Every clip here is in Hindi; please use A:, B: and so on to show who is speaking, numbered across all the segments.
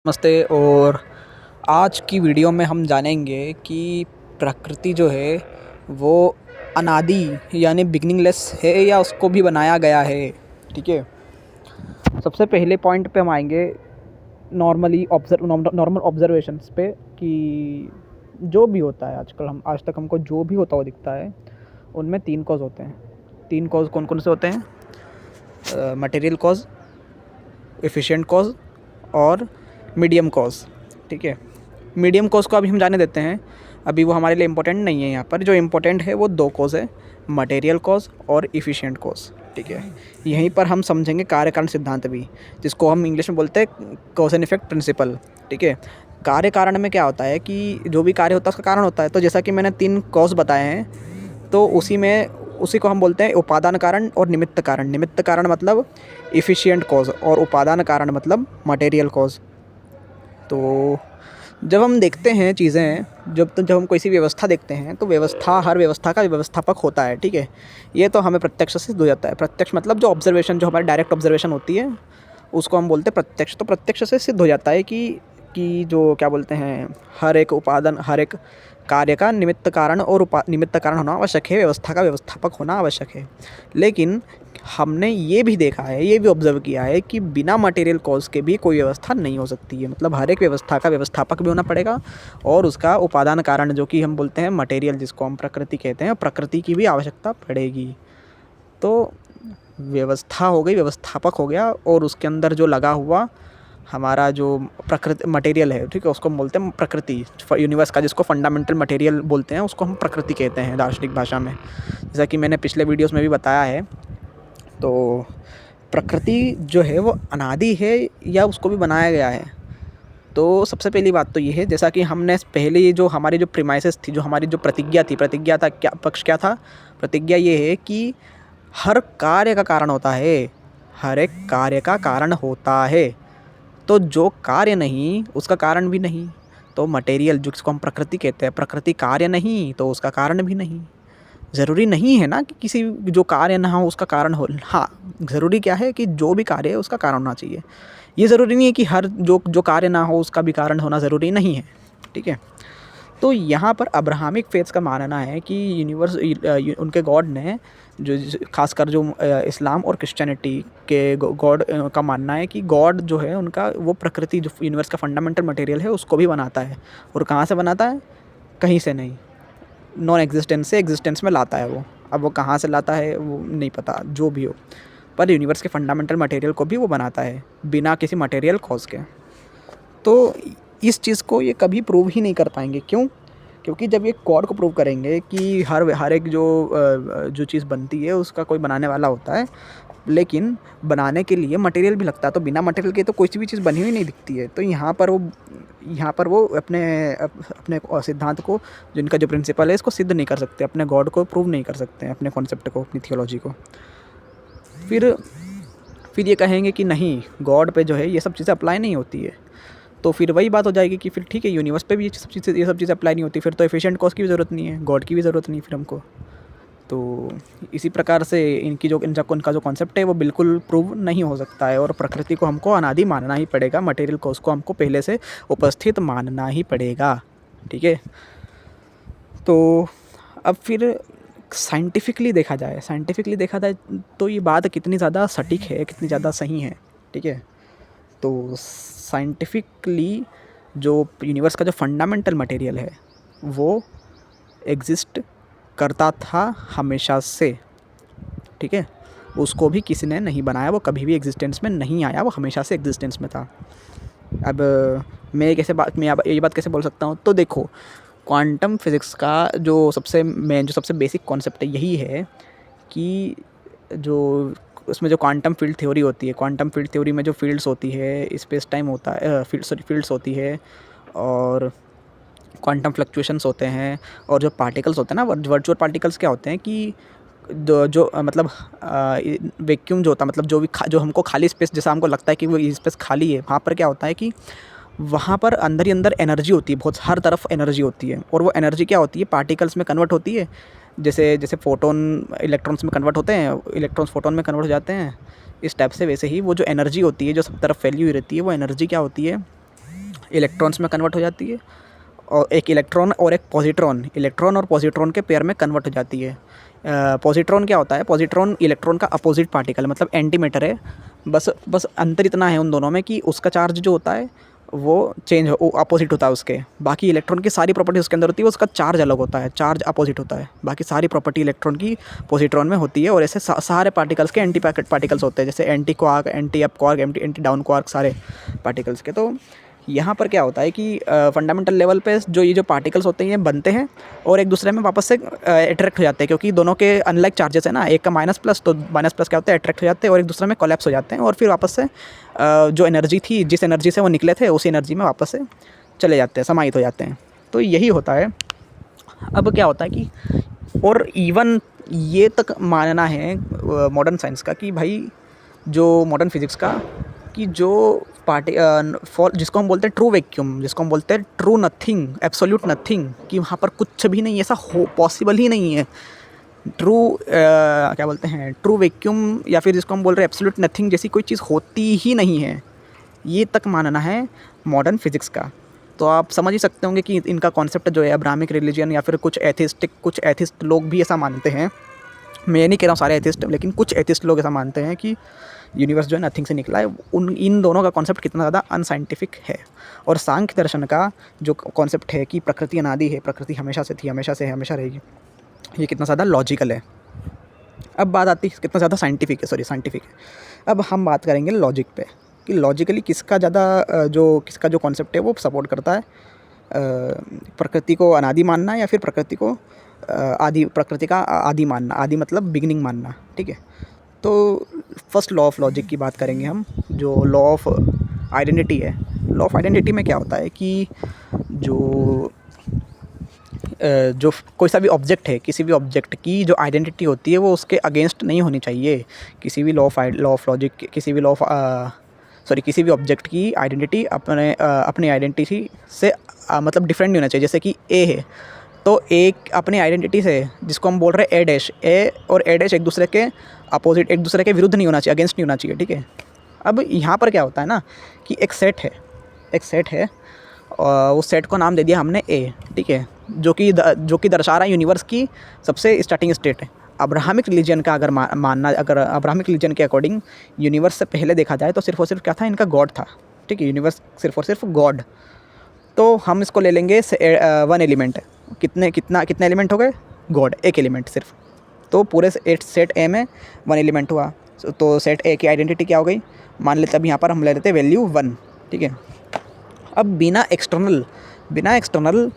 A: नमस्ते। और आज की वीडियो में हम जानेंगे कि प्रकृति जो है वो अनादि यानी बिगिनिंगलेस है या उसको भी बनाया गया है। ठीक है। सबसे पहले पॉइंट पे हम आएंगे नॉर्मल ऑब्जर्वेशंस पे कि जो भी होता है आज तक हमको जो भी होता हुआ दिखता है उनमें तीन कॉज होते हैं। तीन कॉज कौन कौन से होते हैं? मटेरियल कॉज, एफिशिएंट कॉज और मीडियम कॉज। ठीक है। मीडियम कॉज को अभी हम जाने देते हैं, अभी वो हमारे लिए इम्पोर्टेंट नहीं है। यहाँ पर जो इम्पोर्टेंट है वो दो कॉज है, मटेरियल कॉज और इफ़िशिएंट कॉज। ठीक है। यहीं पर हम समझेंगे कार्य कारण सिद्धांत भी, जिसको हम इंग्लिश में बोलते हैं कॉज एंड इफेक्ट प्रिंसिपल। ठीक है। कार्य कारण में क्या होता है कि जो भी कार्य होता है उसका कारण होता है। तो जैसा कि मैंने तीन कॉज बताए हैं, तो उसी को हम बोलते हैं उपादान कारण और निमित्त कारण। निमित्त कारण मतलब इफ़िशिएंट कॉज और उपादान कारण मतलब मटेरियल कॉज। तो जब हम देखते हैं चीज़ें, जब हम कोई सी व्यवस्था देखते हैं तो हर व्यवस्था का व्यवस्थापक होता है। ठीक है। ये तो हमें प्रत्यक्ष से सिद्ध हो जाता है। प्रत्यक्ष मतलब जो ऑब्जर्वेशन, जो हमारी डायरेक्ट ऑब्जर्वेशन होती है उसको हम बोलते हैं प्रत्यक्ष। तो प्रत्यक्ष से सिद्ध हो जाता है कि जो क्या बोलते हैं, हर एक उपादान, हर एक कार्य का निमित्त कारण और निमित्त कारण होना आवश्यक है, व्यवस्था का व्यवस्थापक होना आवश्यक है। लेकिन हमने ये भी देखा है, ये भी ऑब्ज़र्व किया है कि बिना मटेरियल कॉज के भी कोई व्यवस्था नहीं हो सकती है। मतलब हर एक व्यवस्था का व्यवस्थापक भी होना पड़ेगा और उसका उपादान कारण, जो कि हम बोलते हैं मटेरियल, जिसको हम प्रकृति कहते हैं, प्रकृति की भी आवश्यकता पड़ेगी। तो व्यवस्था हो गई, व्यवस्थापक हो गया, और उसके अंदर जो लगा हुआ हमारा जो प्रकृति मटेरियल है, ठीक है, उसको हम बोलते हैं प्रकृति। यूनिवर्स का जिसको फंडामेंटल मटेरियल बोलते हैं उसको हम प्रकृति कहते हैं दार्शनिक भाषा में, जैसा कि मैंने पिछले वीडियोस में भी बताया है। तो प्रकृति जो है वो अनादि है या उसको भी बनाया गया है? तो सबसे पहली बात तो ये है, जैसा कि हमने पहले जो हमारी जो प्रीमाइसेस थी, जो हमारी जो प्रतिज्ञा था, क्या पक्ष क्या था? प्रतिज्ञा ये है कि हर कार्य का कारण होता है, हर एक कार्य का कारण होता है। तो जो कार्य नहीं उसका कारण भी नहीं। तो मटेरियल, जिसको हम प्रकृति कहते हैं, प्रकृति कार्य नहीं तो उसका कारण भी नहीं। ज़रूरी नहीं है ना कि किसी जो कार्य ना हो उसका कारण हो। हाँ, ज़रूरी क्या है कि जो भी कार्य है उसका कारण होना चाहिए। ये ज़रूरी नहीं है कि हर जो कार्य ना हो उसका भी कारण होना ज़रूरी नहीं है। ठीक है। तो यहाँ पर अब्राहमिक फेथ्स का मानना है कि उनके गॉड ने जो खासकर जो इस्लाम और क्रिश्चियनिटी के गॉड का मानना है कि गॉड जो है उनका, वो प्रकृति, जो यूनिवर्स का फंडामेंटल मटेरियल है, उसको भी बनाता है। और कहाँ से बनाता है? कहीं से नहीं, नॉन एग्जिस्टेंस से एग्जिस्टेंस में लाता है वो। अब वो कहाँ से लाता है वो नहीं पता, जो भी हो, पर यूनिवर्स के फंडामेंटल मटेरियल को भी वो बनाता है बिना किसी मटेरियल कॉज के। तो इस चीज़ को ये कभी प्रूव ही नहीं कर पाएंगे। क्यों? क्योंकि जब ये गॉड को प्रूव करेंगे कि हर एक जो चीज़ बनती है उसका कोई बनाने वाला होता है, लेकिन बनाने के लिए मटेरियल भी लगता है। तो बिना मटेरियल के तो कोई सी भी चीज़ बनी हुई नहीं दिखती है। तो यहाँ पर वो अपने सिद्धांत को, जिनका जो प्रिंसिपल है, इसको सिद्ध नहीं कर सकते, अपने गॉड को प्रूव नहीं कर सकते हैं, अपने कॉन्सेप्ट को, अपनी थियोलॉजी को। फिर ये कहेंगे कि नहीं, गॉड पे जो है ये सब चीज़ें अप्लाई नहीं होती है। तो फिर वही बात हो जाएगी कि फिर ठीक है, यूनिवर्स पे भी ये सब चीज़ें अप्लाई नहीं होती, फिर तो एफिशिएंट कॉज की भी ज़रूरत नहीं है, गॉड की भी ज़रूरत नहीं फिर हमको। तो इसी प्रकार से इनका जो कॉन्सेप्ट है वो बिल्कुल प्रूव नहीं हो सकता है, और प्रकृति को हमको अनादि मानना ही पड़ेगा, मटेरियल कॉज को हमको पहले से उपस्थित मानना ही पड़ेगा। ठीक है। तो अब फिर साइंटिफिकली देखा जाए तो ये बात कितनी ज़्यादा सटीक है, कितनी ज़्यादा सही है। ठीक है। तो साइंटिफिकली जो यूनिवर्स का जो फंडामेंटल मटेरियल है वो एग्जिस्ट करता था हमेशा से। ठीक है। उसको भी किसी ने नहीं बनाया, वो कभी भी एग्जिस्टेंस में नहीं आया, वो हमेशा से एग्जिस्टेंस में था। अब मैं ये बात कैसे बोल सकता हूँ? तो देखो, क्वांटम फिज़िक्स का जो सबसे बेसिक कॉन्सेप्ट है यही है कि जो उसमें जो क्वांटम फील्ड थ्योरी होती है, क्वांटम फील्ड थ्योरी में जो फील्ड्स होती है, स्पेस टाइम होता है, फील्ड्स होती है, और क्वांटम फ्लक्चुएशंस होते हैं, और जो पार्टिकल्स होते हैं ना, वर्चुअल पार्टिकल्स क्या होते हैं कि मतलब वैक्यूम जो होता है, मतलब जो हमको खाली स्पेस, जैसा हमको लगता है कि वो स्पेस खाली है, वहाँ पर क्या होता है कि वहाँ पर अंदर ही अंदर एनर्जी होती है, बहुत हर तरफ एनर्जी होती है, और वो एनर्जी क्या होती है, पार्टिकल्स में कन्वर्ट होती है। जैसे फोटोन इलेक्ट्रॉन्स में कन्वर्ट होते हैं, इलेक्ट्रॉन्स फोटोन में कन्वर्ट हो जाते हैं, इस टाइप से। वैसे ही वो जो एनर्जी होती है जो सब तरफ फैली हुई रहती है, वो एनर्जी क्या होती है, इलेक्ट्रॉन्स में कन्वर्ट हो जाती है, और एक इलेक्ट्रॉन और एक पॉजिट्रॉन, इलेक्ट्रॉन और पॉजिट्रॉन के पेयर में कन्वर्ट हो जाती है। पॉजिट्रॉन क्या होता है? पॉजिट्रॉन इलेक्ट्रॉन का अपोजिट पार्टिकल, मतलब एंटी मैटर है। बस अंतर इतना है उन दोनों में कि उसका चार्ज जो होता है वो चेंज हो, अपोजिट होता है उसके। बाकी इलेक्ट्रॉन की सारी प्रॉपर्टी उसके अंदर होती है, उसका चार्ज अलग होता है, चार्ज अपोजिट होता है। बाकी सारी प्रॉपर्टी इलेक्ट्रॉन की पॉजिट्रॉन में होती है। और ऐसे सारे पार्टिकल्स के एंटी पार्टिकल्स होते हैं, जैसे anti quark, anti up quark, anti down quark, सारे पार्टिकल्स के। तो यहाँ पर क्या होता है कि फंडामेंटल लेवल पे ये जो पार्टिकल्स होते हैं ये बनते हैं और एक दूसरे में वापस से अट्रैक्ट हो जाते हैं, क्योंकि दोनों के अनलाइक चार्जेस है ना, एक का माइनस प्लस, तो माइनस प्लस क्या होता है, अट्रैक्ट हो जाते हैं और एक दूसरे में कोलैप्स हो जाते हैं, और फिर वापस से जो एनर्जी थी, जिस एनर्जी से वो निकले थे, उसी एनर्जी में वापस से चले जाते हैं, समाहित हो जाते हैं। तो यही होता है। अब क्या होता है कि और इवन ये तक मानना है मॉडर्न साइंस का कि भाई, जो मॉडर्न फिज़िक्स का, कि जो जिसको हम बोलते हैं ट्रू वैक्यूम, जिसको हम बोलते हैं ट्रू नथिंग, एब्सोल्यूट नथिंग, कि वहाँ पर कुछ भी नहीं, ऐसा हो पॉसिबल ही नहीं है। ट्रू क्या बोलते हैं, ट्रू वैक्यूम, या फिर जिसको हम बोल रहे हैं एब्सोल्यूट नथिंग, जैसी कोई चीज़ होती ही नहीं है। ये तक मानना है मॉडर्न फिज़िक्स का। तो आप समझ ही सकते होंगे कि इनका कॉन्सेप्ट जो है अब्राहमिक रिलीजन, या फिर कुछ एथिस्ट लोग भी ऐसा मानते हैं। मैं ये नहीं कह रहा हूँ सारे एथिस्ट, लेकिन कुछ एथिस्ट लोग ऐसा मानते हैं कि यूनिवर्स जो है नथिंग से निकला है। इन दोनों का कॉन्सेप्ट कितना ज़्यादा अनसाइंटिफिक है। और सांख्य दर्शन का जो कॉन्सेप्ट है कि प्रकृति अनादि है, प्रकृति हमेशा से थी, हमेशा से है, हमेशा रहेगी, ये कितना ज़्यादा लॉजिकल है। अब बात आती है कितना ज़्यादा साइंटिफिक है। अब हम बात करेंगे लॉजिक पे, कि लॉजिकली किसका जो कॉन्सेप्ट है वो सपोर्ट करता है, प्रकृति को अनादि मानना या फिर प्रकृति का आदि मानना। आदि मतलब बिगिनिंग मानना, ठीक है। तो फर्स्ट लॉ ऑफ लॉजिक की बात करेंगे हम, जो लॉ ऑफ आइडेंटिटी है। लॉ ऑफ आइडेंटिटी में क्या होता है कि जो कोई सा भी ऑब्जेक्ट है, किसी भी ऑब्जेक्ट की जो आइडेंटिटी होती है वो उसके अगेंस्ट नहीं होनी चाहिए। किसी भी किसी भी ऑब्जेक्ट की आइडेंटिटी अपनी आइडेंटिटी से मतलब डिफरेंट नहीं होना चाहिए। जैसे कि ए है, तो एक अपनी आइडेंटिटी से, जिसको हम बोल रहे हैं ए और ए डैश एक दूसरे के अपोजिट, एक दूसरे के विरुद्ध नहीं होना चाहिए, अगेंस्ट नहीं होना चाहिए, ठीक है। अब यहाँ पर क्या होता है ना कि एक सेट है और उस सेट को नाम दे दिया हमने ए, ठीक है, जो कि दर्शा रहा है यूनिवर्स की सबसे स्टार्टिंग स्टेट है। अब्राहमिक रिलीजन का अगर मानना, अगर अब्राहमिक रिलीजन के अकॉर्डिंग यूनिवर्स से पहले देखा जाए तो सिर्फ और सिर्फ क्या था, इनका गॉड था, ठीक है। यूनिवर्स सिर्फ और सिर्फ गॉड। तो हम इसको ले लेंगे वन एलिमेंट है, कितने एलिमेंट हो गए, गॉड एक एलिमेंट सिर्फ। तो पूरे सेट ए में वन एलिमेंट हुआ, तो सेट ए की आइडेंटिटी क्या हो गई, मान लेते अब यहाँ पर हम ले लेते वैल्यू 1, ठीक है। अब बिना एक्सटर्नल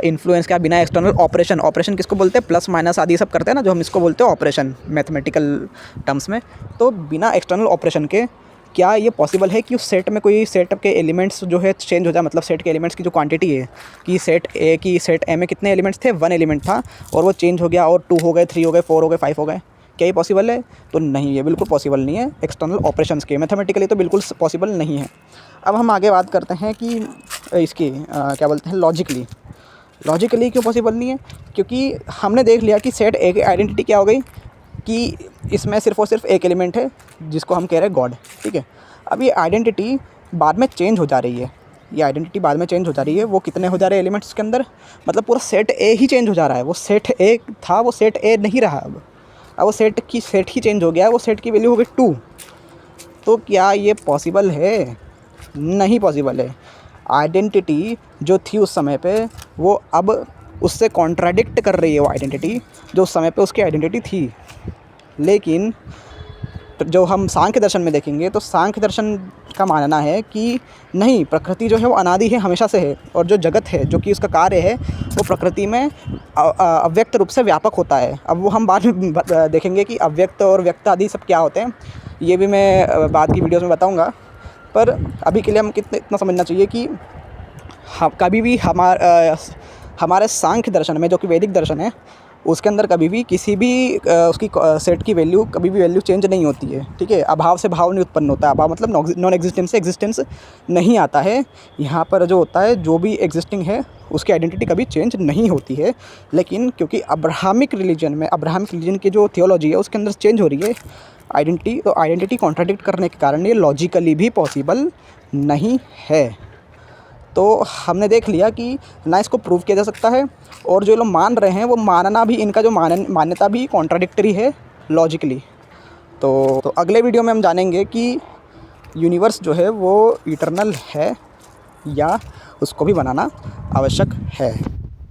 A: इन्फ्लुएंस का, बिना एक्सटर्नल ऑपरेशन किसको बोलते हैं, प्लस माइनस आदि सब करते हैं ना, जो हम इसको बोलते हैं ऑपरेशन मैथमेटिकल टर्म्स में। तो बिना एक्सटर्नल ऑपरेशन के क्या ये पॉसिबल है कि उस सेट में कोई सेट के एलिमेंट्स जो है चेंज हो जाए, मतलब सेट के एलिमेंट्स की जो क्वांटिटी है कि सेट ए में कितने एलिमेंट्स थे, 1 एलिमेंट था, और वो चेंज हो गया और 2 हो गए, 3 हो गए, 4 हो गए, 5 हो गए, क्या ये पॉसिबल है? तो नहीं, ये बिल्कुल पॉसिबल नहीं है। एक्सटर्नल ऑपरेशंस के मैथमेटिकली तो बिल्कुल पॉसिबल नहीं है। अब हम आगे बात करते हैं कि इसकी क्या बोलते हैं, लॉजिकली क्यों पॉसिबल नहीं है? क्योंकि हमने देख लिया कि सेट ए की आइडेंटिटी क्या हो गई कि इसमें सिर्फ और सिर्फ एक एलिमेंट है जिसको हम कह रहे हैं गॉड, ठीक है। अब ये आइडेंटिटी बाद में चेंज हो जा रही है, वो कितने हो जा रहे हैं एलिमेंट्स के अंदर, मतलब पूरा सेट ए ही चेंज हो जा रहा है। वो सेट ए था, वो सेट ए नहीं रहा, अब वो सेट ही चेंज हो गया, वो सेट की वैल्यू हो गई 2। तो क्या ये पॉसिबल है? नहीं पॉसिबल है। आइडेंटिटी जो थी उस समय पे, वो अब उससे कॉन्ट्राडिक्ट कर रही है वो आइडेंटिटी जो उस समय पे उसकी आइडेंटिटी थी। लेकिन जो हम सांख्य दर्शन में देखेंगे तो सांख्य दर्शन का मानना है कि नहीं, प्रकृति जो है वो अनादि है, हमेशा से है, और जो जगत है, जो कि उसका कार्य है, वो प्रकृति में अव्यक्त रूप से व्यापक होता है। अब वो हम बाद में देखेंगे कि अव्यक्त और व्यक्त आदि सब क्या होते हैं, ये भी मैं बाद की वीडियोज़ में बताऊँगा। पर अभी के लिए हम इतना समझना चाहिए कि कभी भी हमारे सांख्य दर्शन में, जो कि वैदिक दर्शन है, उसके अंदर कभी भी किसी भी उसकी सेट की वैल्यू कभी भी वैल्यू चेंज नहीं होती है, ठीक है। अभाव से भाव नहीं उत्पन्न होता है, अभाव मतलब नॉन एग्जिस्टेंस से एग्जिस्टेंस नहीं आता है। यहाँ पर जो होता है, जो भी एग्जिस्टिंग है उसकी आइडेंटिटी कभी चेंज नहीं होती है। लेकिन क्योंकि अब्राहमिक रिलीजन की जो थियोलॉजी है उसके अंदर चेंज हो रही है आइडेंटिटी, तो आइडेंटिटी कॉन्ट्राडिक्ट करने के कारण ये लॉजिकली भी पॉसिबल नहीं है। तो हमने देख लिया कि ना इसको प्रूव किया जा सकता है, और जो लोग मान रहे हैं वो मानना भी, इनका जो मान्यता भी कॉन्ट्राडिक्टरी है लॉजिकली। तो अगले वीडियो में हम जानेंगे कि यूनिवर्स जो है वो इटर्नल है या उसको भी बनाना आवश्यक है।